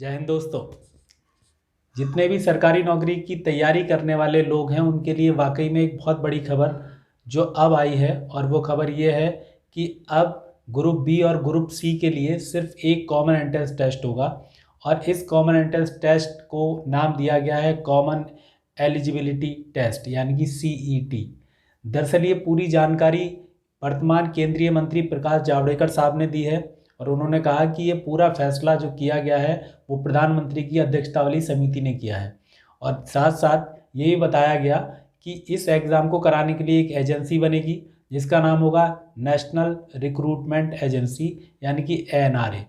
जय हिंद दोस्तों। जितने भी सरकारी नौकरी की तैयारी करने वाले लोग हैं उनके लिए वाकई में एक बहुत बड़ी खबर जो अब आई है, और वो खबर ये है कि अब ग्रुप बी और ग्रुप सी के लिए सिर्फ एक कॉमन एंट्रेंस टेस्ट होगा। और इस कॉमन एंट्रेंस टेस्ट को नाम दिया गया है कॉमन एलिजिबिलिटी टेस्ट, यानी कि सीईटी। दरअसल ये पूरी जानकारी वर्तमान केंद्रीय मंत्री प्रकाश जावड़ेकर साहब ने दी है, और उन्होंने कहा कि ये पूरा फैसला जो किया गया है वो प्रधानमंत्री की अध्यक्षता वाली समिति ने किया है। और साथ साथ ये भी बताया गया कि इस एग्ज़ाम को कराने के लिए एक एजेंसी बनेगी जिसका नाम होगा नेशनल रिक्रूटमेंट एजेंसी, यानी कि एनआरए।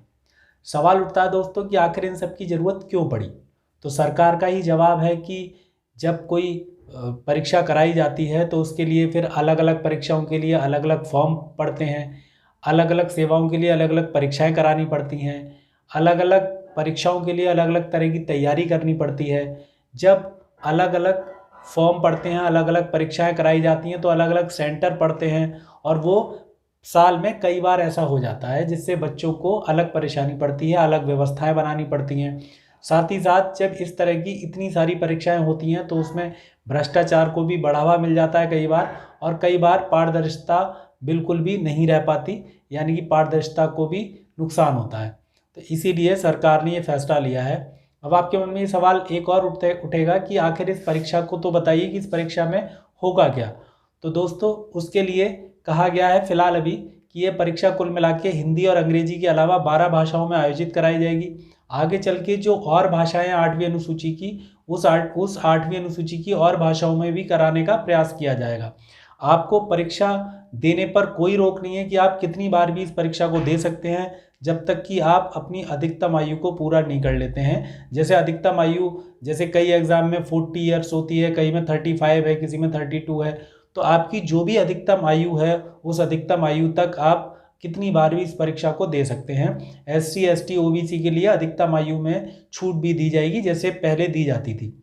सवाल उठता है दोस्तों कि आखिर इन सब की ज़रूरत क्यों पड़ी। तो सरकार का ही जवाब है कि जब कोई परीक्षा कराई जाती है तो उसके लिए फिर अलग अलग परीक्षाओं के लिए अलग अलग फॉर्म पड़ते हैं, अलग अलग सेवाओं के लिए अलग अलग परीक्षाएं करानी पड़ती हैं, अलग अलग परीक्षाओं के लिए अलग अलग तरह की तैयारी करनी पड़ती है। जब अलग अलग फॉर्म पड़ते हैं, अलग अलग परीक्षाएं कराई जाती हैं तो अलग अलग सेंटर पड़ते हैं, और वो साल में कई बार ऐसा हो जाता है जिससे बच्चों को अलग परेशानी पड़ती है, अलग व्यवस्थाएं बनानी पड़ती हैं। साथ ही साथ जब इस तरह की इतनी सारी परीक्षाएं होती हैं तो उसमें भ्रष्टाचार को भी बढ़ावा मिल जाता है कई बार, और कई बार पारदर्शिता बिल्कुल भी नहीं रह पाती, यानी कि पारदर्शिता को भी नुकसान होता है। तो इसीलिए सरकार ने ये फैसला लिया है। अब आपके मन में ये सवाल एक और उठेगा कि आखिर इस परीक्षा को तो बताइए कि इस परीक्षा में होगा क्या। तो दोस्तों उसके लिए कहा गया है फिलहाल अभी कि ये परीक्षा कुल मिला के हिंदी और अंग्रेजी के अलावा 12 भाषाओं में आयोजित कराई जाएगी। आगे चल के जो और भाषाएं 8वीं अनुसूची की उस 8वीं अनुसूची की और भाषाओं में भी कराने का प्रयास किया जाएगा। आपको परीक्षा देने पर कोई रोक नहीं है कि आप कितनी बार भी इस परीक्षा को दे सकते हैं, जब तक कि आप अपनी अधिकतम आयु को पूरा नहीं कर लेते हैं। जैसे अधिकतम आयु, जैसे कई एग्ज़ाम में 40 ईयर्स होती है, कई में 35 है, किसी में 32 है। तो आपकी जो भी अधिकतम आयु है उस अधिकतम आयु तक आप कितनी बार भी इस परीक्षा को दे सकते हैं। SC ST OBC के लिए अधिकतम आयु में छूट भी दी जाएगी जैसे पहले दी जाती थी।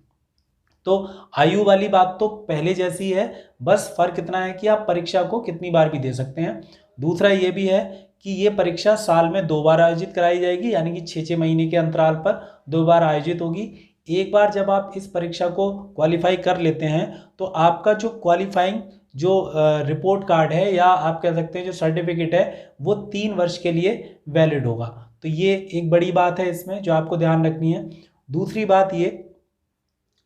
तो आयु वाली बात तो पहले जैसी है, बस फर्क इतना है कि आप परीक्षा को कितनी बार भी दे सकते हैं। दूसरा ये भी है कि ये परीक्षा साल में 2 बार आयोजित कराई जाएगी, यानी कि 6-6 महीने के अंतराल पर 2 बार आयोजित होगी। एक बार जब आप इस परीक्षा को क्वालिफाई कर लेते हैं तो आपका जो क्वालिफाइंग जो रिपोर्ट कार्ड है, या आप कह सकते हैं जो सर्टिफिकेट है, वो 3 वर्ष के लिए वैलिड होगा। तो ये एक बड़ी बात है इसमें जो आपको ध्यान रखनी है। दूसरी बात ये,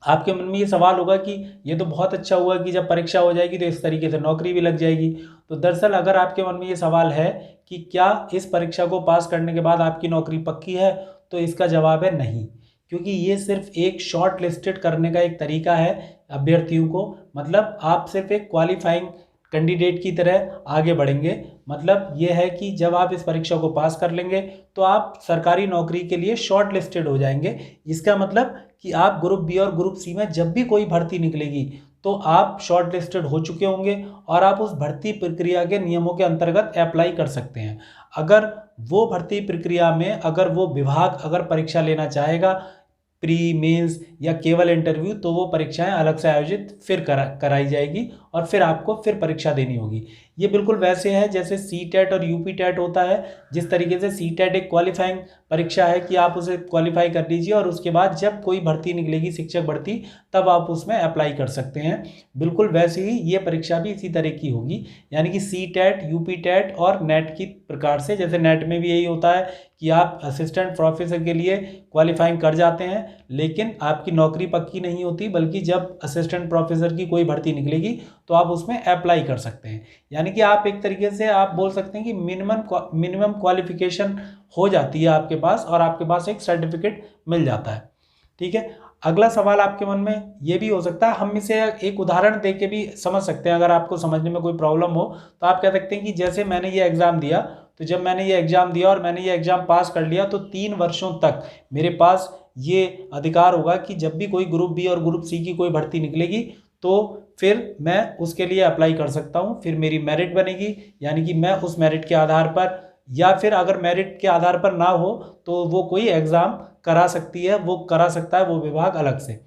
आपके मन में ये सवाल होगा कि ये तो बहुत अच्छा हुआ कि जब परीक्षा हो जाएगी तो इस तरीके से नौकरी भी लग जाएगी। तो दरअसल अगर आपके मन में ये सवाल है कि क्या इस परीक्षा को पास करने के बाद आपकी नौकरी पक्की है, तो इसका जवाब है नहीं, क्योंकि ये सिर्फ एक शॉर्ट लिस्टेड करने का एक तरीका है अभ्यर्थियों को। मतलब आप सिर्फ एक क्वालिफाइंग कैंडिडेट की तरह आगे बढ़ेंगे। मतलब ये है कि जब आप इस परीक्षा को पास कर लेंगे तो आप सरकारी नौकरी के लिए शॉर्ट लिस्टेड हो जाएंगे। इसका मतलब कि आप ग्रुप बी और ग्रुप सी में जब भी कोई भर्ती निकलेगी तो आप शॉर्ट लिस्टेड हो चुके होंगे और आप उस भर्ती प्रक्रिया के नियमों के अंतर्गत अप्लाई कर सकते हैं। अगर वो भर्ती प्रक्रिया में अगर वो विभाग अगर परीक्षा लेना चाहेगा, प्री मेंस या केवल इंटरव्यू, तो वो परीक्षाएं अलग से आयोजित फिर कराई जाएगी और फिर आपको फिर परीक्षा देनी होगी। ये बिल्कुल वैसे है जैसे CTET और UP TET होता है। जिस तरीके से CTET एक क्वालिफाइंग परीक्षा है कि आप उसे क्वालिफाई कर लीजिए और उसके बाद जब कोई भर्ती निकलेगी, शिक्षक भर्ती, तब आप उसमें अप्लाई कर सकते हैं। बिल्कुल वैसे ही ये परीक्षा भी इसी तरह की होगी, यानी कि CTET, UP TET और नेट की प्रकार से। जैसे नेट में भी यही होता है कि आप असिस्टेंट प्रोफेसर के लिए क्वालिफाइंग कर जाते हैं, लेकिन आपकी नौकरी पक्की नहीं होती, बल्कि जब असिस्टेंट प्रोफेसर की कोई भर्ती निकलेगी तो आप उसमें अप्लाई कर सकते हैं। यानी कि आप एक तरीके से आप बोल सकते हैं कि मिनिमम क्वालिफिकेशन हो जाती है आपके पास और आपके पास एक सर्टिफिकेट मिल जाता है। ठीक है। अगला सवाल आपके मन में ये भी हो सकता है, हम इसे एक उदाहरण दे के भी समझ सकते हैं। अगर आपको समझने में कोई प्रॉब्लम हो तो आप कह सकते हैं कि जैसे मैंने ये एग्ज़ाम दिया, तो जब मैंने ये एग्ज़ाम दिया और मैंने ये एग्ज़ाम पास कर लिया तो 3 वर्षों तक मेरे पास ये अधिकार होगा कि जब भी कोई ग्रुप बी और ग्रुप सी की कोई भर्ती निकलेगी तो फिर मैं उसके लिए अप्लाई कर सकता हूँ। फिर मेरी मेरिट बनेगी, यानी कि मैं उस मेरिट के आधार पर, या फिर अगर मेरिट के आधार पर ना हो तो वो कोई एग्ज़ाम करा सकती है, वो करा सकता है वो विभाग अलग से।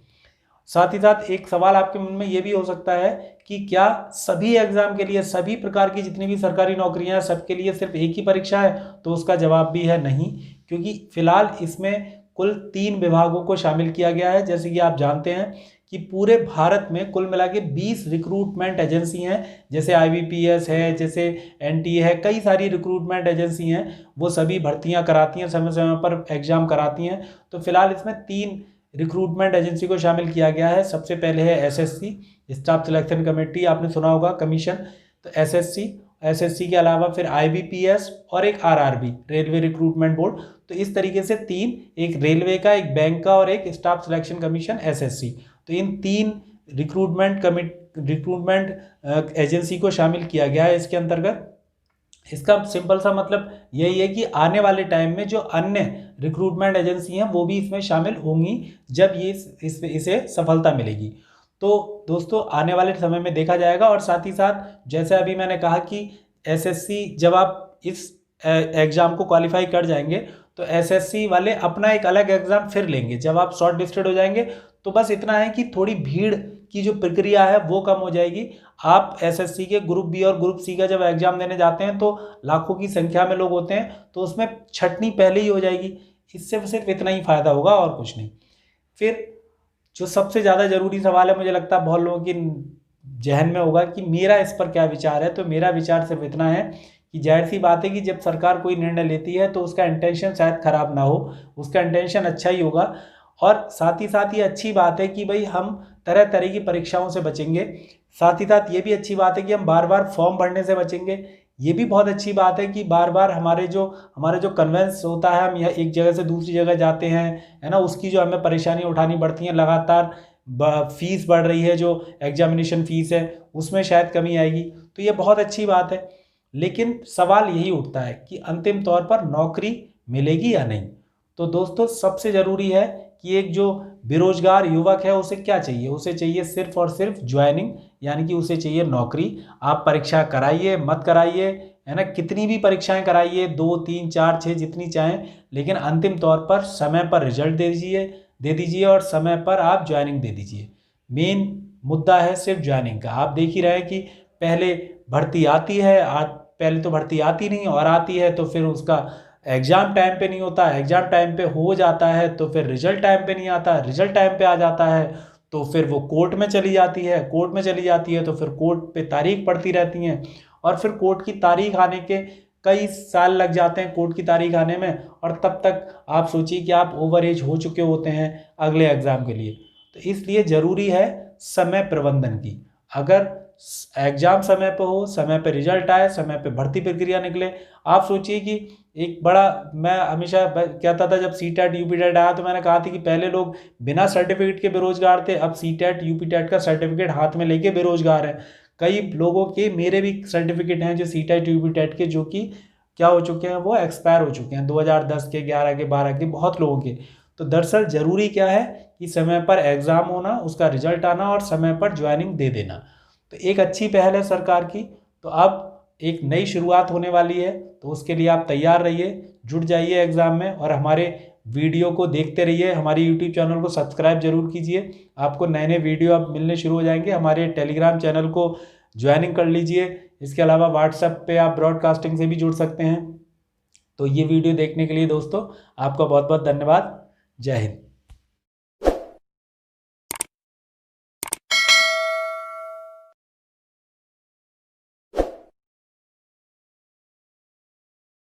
साथ ही साथ एक सवाल आपके मन में ये भी हो सकता है कि क्या सभी एग्जाम के लिए, सभी प्रकार की जितनी भी सरकारी नौकरियां हैं सबके लिए सिर्फ एक ही परीक्षा है, तो उसका जवाब भी है नहीं, क्योंकि फिलहाल इसमें कुल 3 विभागों को शामिल किया गया है। जैसे कि आप जानते हैं कि पूरे भारत में कुल मिला के 20 रिक्रूटमेंट एजेंसी हैं, जैसे IBPS है, जैसे NTA है, कई सारी रिक्रूटमेंट एजेंसी हैं, वो सभी भर्तियां कराती हैं, समय समय पर एग्जाम कराती हैं। तो फिलहाल इसमें 3 रिक्रूटमेंट एजेंसी को शामिल किया गया है। सबसे पहले है SSC, स्टाफ सिलेक्शन कमेटी, आपने सुना होगा कमीशन। तो SSC के अलावा फिर IBPS और एक RRB, रेलवे रिक्रूटमेंट बोर्ड। तो इस तरीके से 3, एक रेलवे का, एक बैंक का और एक स्टाफ सिलेक्शन कमीशन SSC। तो इन 3 रिक्रूटमेंट एजेंसी को शामिल किया गया है इसके अंतर्गत। इसका सिंपल सा मतलब यही है कि आने वाले टाइम में जो अन्य रिक्रूटमेंट एजेंसी हैं वो भी इसमें शामिल होंगी जब ये इसे सफलता मिलेगी। तो दोस्तों आने वाले समय में देखा जाएगा। और साथ ही साथ जैसे अभी मैंने कहा कि SSC, जब आप इस एग्ज़ाम को क्वालिफाई कर जाएंगे तो SSC वाले अपना एक अलग एग्ज़ाम फिर लेंगे जब आप शॉर्ट लिस्टेड हो जाएंगे। तो बस इतना है कि थोड़ी भीड़ की जो प्रक्रिया है वो कम हो जाएगी। आप SSC के ग्रुप B और ग्रुप C का जब एग्ज़ाम देने जाते हैं तो लाखों की संख्या में लोग होते हैं, तो उसमें छंटनी पहले ही हो जाएगी। इससे सिर्फ इतना ही फ़ायदा होगा और कुछ नहीं। फिर जो सबसे ज़्यादा ज़रूरी सवाल है, मुझे लगता है बहुत लोगों की जहन में होगा कि मेरा इस पर क्या विचार है। तो मेरा विचार सिर्फ इतना है कि जाहिर सी बात है कि जब सरकार कोई निर्णय लेती है तो उसका इंटेंशन शायद ख़राब ना हो, उसका इंटेंशन अच्छा ही होगा। और साथ ही साथ ये अच्छी बात है कि भाई हम तरह तरह की परीक्षाओं से बचेंगे। साथ ही साथ ये भी अच्छी बात है कि हम बार बार फॉर्म भरने से बचेंगे। ये भी बहुत अच्छी बात है कि बार बार हमारा जो कन्वेंस होता है, हम यह एक जगह से दूसरी जगह जाते हैं, है ना, उसकी जो हमें परेशानी उठानी पड़ती है। लगातार फीस बढ़ रही है, जो एग्जामिनेशन फ़ीस है उसमें शायद कमी आएगी, तो ये बहुत अच्छी बात है। लेकिन सवाल यही उठता है कि अंतिम तौर पर नौकरी मिलेगी या नहीं। तो दोस्तों सबसे ज़रूरी है कि एक जो बेरोजगार युवक है उसे क्या चाहिए, उसे चाहिए सिर्फ और सिर्फ ज्वाइनिंग, यानी कि उसे चाहिए नौकरी। आप परीक्षा कराइए मत कराइए, है ना, कितनी भी परीक्षाएं कराइए, 2, 3, 4, 6 जितनी चाहें, लेकिन अंतिम तौर पर समय पर रिजल्ट दे दीजिए और समय पर आप ज्वाइनिंग दे दीजिए। मेन मुद्दा है सिर्फ ज्वाइनिंग का। आप देख ही रहे हैं कि पहले भर्ती आती है, पहले तो भर्ती आती नहीं, और आती है तो फिर उसका एग्ज़ाम टाइम पे नहीं होता, एग्ज़ाम टाइम पे हो जाता है तो फिर रिजल्ट टाइम पे नहीं आता, रिजल्ट टाइम पे आ जाता है तो फिर वो कोर्ट में चली जाती है, तो फिर कोर्ट पे तारीख पड़ती रहती हैं, और फिर कोर्ट की तारीख आने के कई साल लग जाते हैं कोर्ट की तारीख आने में, और तब तक आप सोचिए कि आप ओवर एज हो चुके होते हैं अगले एग्ज़ाम के लिए। तो इसलिए ज़रूरी है समय प्रबंधन की। अगर एग्ज़ाम समय पे हो, समय पे रिजल्ट आए, समय पे भर्ती प्रक्रिया निकले। आप सोचिए कि एक बड़ा, मैं हमेशा कहता था जब CTET UPTET आया तो मैंने कहा था कि पहले लोग बिना सर्टिफिकेट के बेरोजगार थे, अब CTET UPTET का सर्टिफिकेट हाथ में लेके बेरोजगार हैं। कई लोगों के, मेरे भी सर्टिफिकेट हैं जो CTET UPTEट के, जो कि क्या हो चुके हैं, वो एक्सपायर हो चुके हैं, 2010 के, 11 के, 12 के, बहुत लोगों के। तो दरअसल ज़रूरी क्या है कि समय पर एग्ज़ाम होना, उसका रिजल्ट आना और समय पर ज्वाइनिंग दे देना। तो एक अच्छी पहल है सरकार की। तो अब एक नई शुरुआत होने वाली है, तो उसके लिए आप तैयार रहिए, जुट जाइए एग्ज़ाम में, और हमारे वीडियो को देखते रहिए। हमारे YouTube चैनल को सब्सक्राइब जरूर कीजिए, आपको नए नए वीडियो अब मिलने शुरू हो जाएंगे। हमारे टेलीग्राम चैनल को ज्वाइनिंग कर लीजिए। इसके अलावा व्हाट्सएप पे आप ब्रॉडकास्टिंग से भी जुड़ सकते हैं। तो ये वीडियो देखने के लिए दोस्तों आपका बहुत बहुत धन्यवाद। जय हिंद।